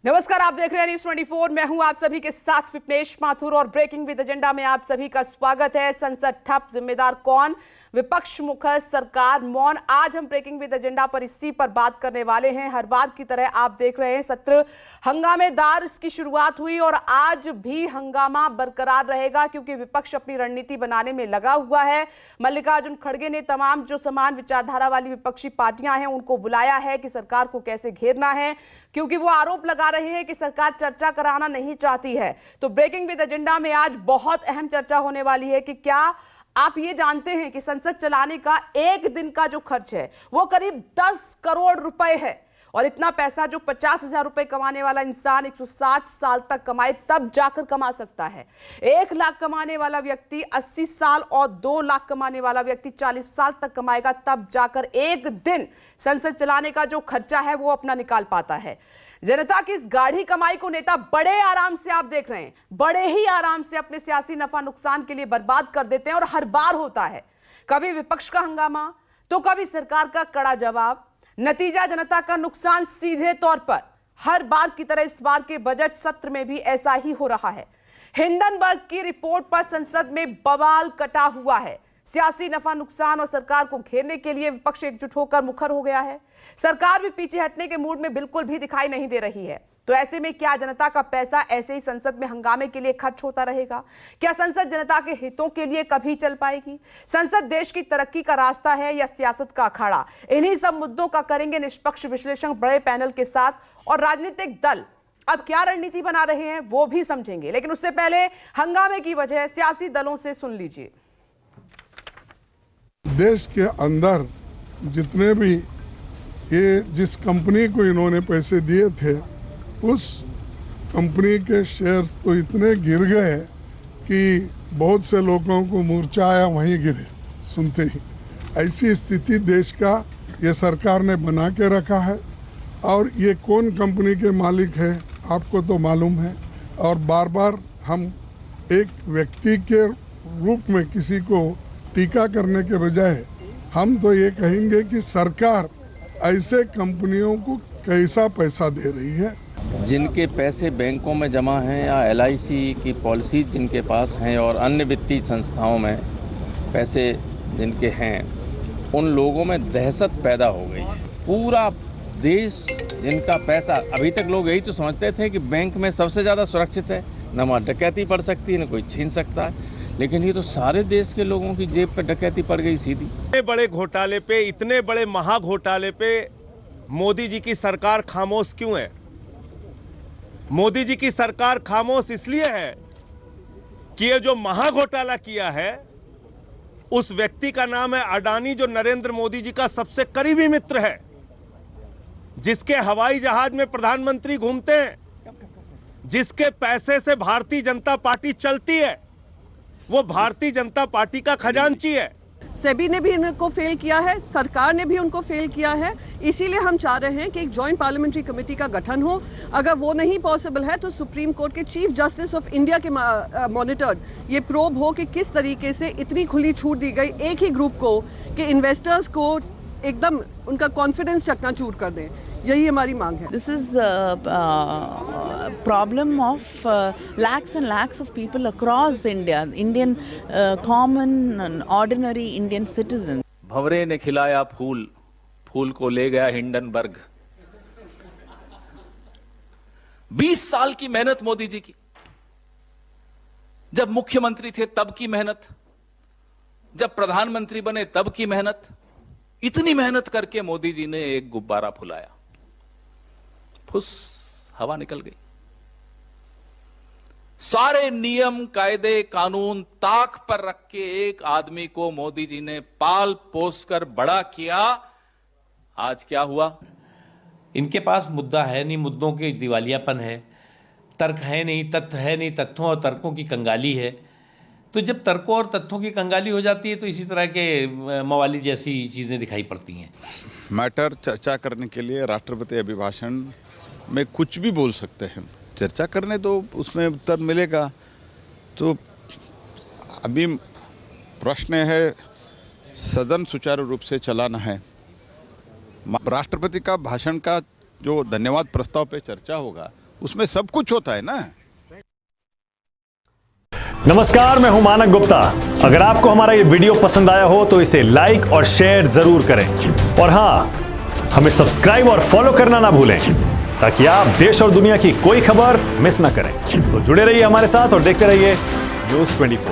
नमस्कार, आप देख रहे हैं न्यूज़ 24। मैं हूं आप सभी के साथ विपनेश माथुर और ब्रेकिंग विद एजेंडा में आप सभी का स्वागत है। संसद ठप, जिम्मेदार कौन? विपक्ष मुखर, सरकार मौन। आज हम ब्रेकिंग विद एजेंडा पर इसी पर बात करने वाले हैं। हर बार की तरह आप देख रहे हैं सत्र हंगामेदार इसकी शुरुआत हुई और आज भी हंगामा बरकरार रहेगा क्योंकि विपक्ष अपनी रणनीति बनाने में लगा हुआ है। मल्लिकार्जुन खड़गे ने तमाम जो समान विचारधारा वाली विपक्षी पार्टियां हैं उनको बुलाया है कि सरकार को कैसे घेरना है, क्योंकि वो आरोप लगा रहे हैं कि सरकार चर्चा कराना नहीं चाहती है। तो ब्रेकिंग विद एजेंडा में आज बहुत अहम चर्चा होने वाली है कि क्या आप ये जानते हैं कि संसद चलाने का एक दिन का जो खर्च है वो करीब 10 करोड़ रुपए है। और इतना पैसा जो 50,000 रुपए कमाने वाला इंसान 160 साल तक कमाए तब जाकर कमा सकता है। 1 लाख कमाने वाला व्यक्ति 80 साल और 2 लाख कमाने वाला व्यक्ति 40 साल तक कमाएगा तब जाकर एक दिन संसद चलाने का जो खर्चा है वो अपना निकाल पाता है। जनता की इस गाढ़ी कमाई को नेता बड़े आराम से, आप देख रहे हैं, बड़े ही आराम से अपने सियासी नफा नुकसान के लिए बर्बाद कर देते हैं। और हर बार होता है, कभी विपक्ष का हंगामा तो कभी सरकार का कड़ा जवाब, नतीजा जनता का नुकसान सीधे तौर पर। हर बार की तरह इस बार के बजट सत्र में भी ऐसा ही हो रहा है। हिंडनबर्ग की रिपोर्ट पर संसद में बवाल कटा हुआ है। सियासी नफा नुकसान और सरकार को घेरने के लिए विपक्ष एकजुट होकर मुखर हो गया है। सरकार भी पीछे हटने के मूड में बिल्कुल भी दिखाई नहीं दे रही है। तो ऐसे में क्या जनता का पैसा ऐसे ही संसद में हंगामे के लिए खर्च होता रहेगा? क्या संसद जनता के हितों के लिए कभी चल पाएगी? संसद देश की तरक्की का रास्ता है या सियासत का अखाड़ा? इन्हीं सब मुद्दों का करेंगे निष्पक्ष विश्लेषण बड़े पैनल के साथ, और राजनीतिक दल अब क्या रणनीति बना रहे हैं वो भी समझेंगे। लेकिन उससे पहले हंगामे की वजह सियासी दलों से सुन लीजिए। देश के अंदर जितने भी ये जिस कंपनी को इन्होंने पैसे दिए थे उस कंपनी के शेयर्स तो इतने गिर गए कि बहुत से लोगों को मूर्छा आया वहीं गिरे सुनते ही। ऐसी स्थिति देश का ये सरकार ने बना के रखा है। और ये कौन कंपनी के मालिक है आपको तो मालूम है। और बार बार हम एक व्यक्ति के रूप में किसी को टीका करने के बजाय हम तो ये कहेंगे कि सरकार ऐसे कंपनियों को कैसा पैसा दे रही है। जिनके पैसे बैंकों में जमा हैं या LIC की पॉलिसी जिनके पास हैं और अन्य वित्तीय संस्थाओं में पैसे जिनके हैं, उन लोगों में दहशत पैदा हो गई है। पूरा देश जिनका पैसा, अभी तक लोग यही तो समझते थे कि बैंक में सबसे ज़्यादा सुरक्षित है, न वहाँ डकैती पड़ सकती है न कोई छीन सकता है, लेकिन ये तो सारे देश के लोगों की जेब पे डकैती पड़ गई सीधी। इतने बड़े घोटाले पे, इतने बड़े महा घोटाले पे मोदी जी की सरकार खामोश क्यों है? मोदी जी की सरकार खामोश इसलिए है कि ये जो महा घोटाला किया है उस व्यक्ति का नाम है अडानी, जो नरेंद्र मोदी जी का सबसे करीबी मित्र है, जिसके हवाई जहाज में प्रधानमंत्री घूमते हैं, जिसके पैसे से भारतीय जनता पार्टी चलती है, वो भारतीय जनता पार्टी का खजांची है। सेबी ने भी इनको फेल किया है, सरकार ने भी उनको फेल किया है। इसीलिए हम चाह रहे हैं कि एक जॉइंट पार्लियामेंट्री कमेटी का गठन हो। अगर वो नहीं पॉसिबल है तो सुप्रीम कोर्ट के चीफ जस्टिस ऑफ इंडिया के मॉनिटर्ड ये प्रोब हो कि किस तरीके से इतनी खुली छूट दी गई एक ही ग्रुप को कि इन्वेस्टर्स को एकदम उनका कॉन्फिडेंस चकनाचूर कर दें। यही हमारी मांग है। This is a problem of lakhs and lakhs of people across India, Indian common and ordinary Indian citizens. भंवरे ने खिलाया फूल, फूल को ले गया हिंडनबर्ग। 20 साल की मेहनत मोदी जी की, जब मुख्यमंत्री थे तब की मेहनत, जब प्रधानमंत्री बने तब की मेहनत, इतनी मेहनत करके मोदी जी ने एक गुब्बारा फुलाया, फुस हवा निकल गई। सारे नियम कायदे कानून ताक पर रख के एक आदमी को मोदी जी ने पाल पोस कर बड़ा किया। आज क्या हुआ? इनके पास मुद्दा है नहीं, मुद्दों के दिवालियापन है, तर्क है नहीं, तथ्य है नहीं, तथ्यों और तर्कों की कंगाली है। तो जब तर्कों और तथ्यों की कंगाली हो जाती है तो इसी तरह के मवाली जैसी चीजें दिखाई पड़ती हैं। मैटर चर्चा करने के लिए राष्ट्रपति अभिभाषण में कुछ भी बोल सकते हैं, चर्चा करने तो उसमें उत्तर मिलेगा। तो अभी प्रश्न है सदन सुचारू रूप से चलाना है। राष्ट्रपति का भाषण का जो धन्यवाद प्रस्ताव पे चर्चा होगा उसमें सब कुछ होता है ना। नमस्कार, मैं हूं मानक गुप्ता। अगर आपको हमारा ये वीडियो पसंद आया हो तो इसे लाइक और शेयर जरूर करें, और हां, हमें सब्सक्राइब और फॉलो करना ना भूलें ताकि आप देश और दुनिया की कोई खबर मिस ना करें। तो जुड़े रहिए हमारे साथ और देखते रहिए न्यूज़ 24।